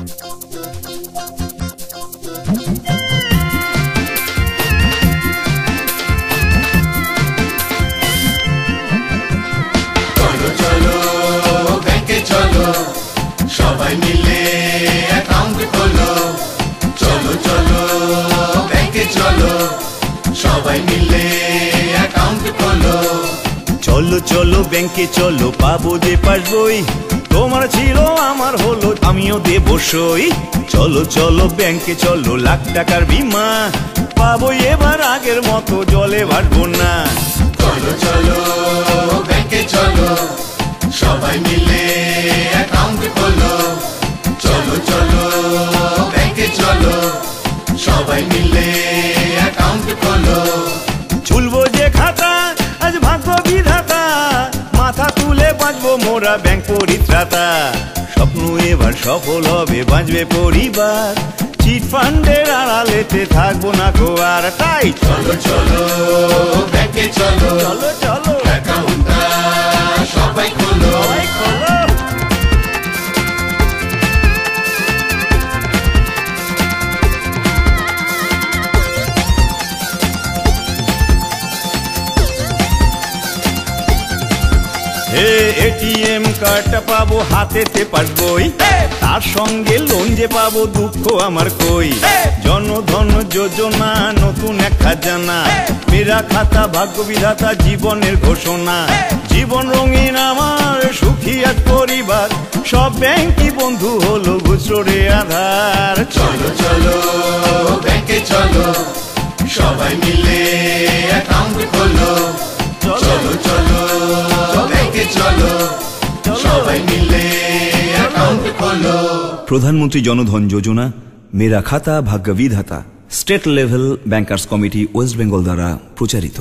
চলো চলো ব্যাংকে চলো, সবাই মিলে অ্যাকাউন্ট খোলো। চলো চলো ব্যাংকে চলো, সবাই মিলে অ্যাকাউন্ট খোলো। চলো চলো ব্যাংকে চলো, পাবো যে পাসবই, তোমার ছিল আমার হলো আমিও দেব সই। চলো চলো ব্যাংকে চলো, লাখ টাকার বীমা পাবো এবার আগের মতো জলে ভাসবো না। চলো চলো ব্যাংকে চলো, সবাই মিলে অ্যাকাউন্ট খোলো। চলো চলো ব্যাংকে চলো, সবাই মিলে অ্যাকাউন্ট খোলো। চুলবো যে খাতা আজ ভাগ্য বিধাতা, মাথা তুলে বাঁচবো মোরা ব্যাংক পরিত্রাতা। স্বপ্ন এবার সফল হবে, বাঁচবে পরিবার, চিট ফান্ডের আড়ালেতে থাকবো না গো আর। তাই চলো চলো ব্যাংকে চলো, চলো চলো অ্যাকাউন্টটা সবাই খোলো। সবাই খোলো। এটিএম কার্ডটা পাবো হাতেতে পাসবই, তার সঙ্গে লোন যে পাবো দুঃখ আমার কই। জনধন যোজনা নতুন এক খাজানা, মেরা খাতা ভাগ্য বিধাতা জীবনের ঘোষণা। জীবন রঙিন আমার সুখী আজ পরিবার, সব ব্যাংকই বন্ধু হলো গুজরে আধার। চলো চলো ব্যাংকে চলো, সবাই মিলে অ্যাকাউন্ট খোলো। চলো চলো ব্যাংকে চলো, সবাই মিলে অ্যাকাউন্ট খোলো। প্রধানমন্ত্রী জনধন যোজনা, মেরা খাতা ভাগ্য বিধাতা, state level bankers committee West Bengal দ্বারা প্রচারিত।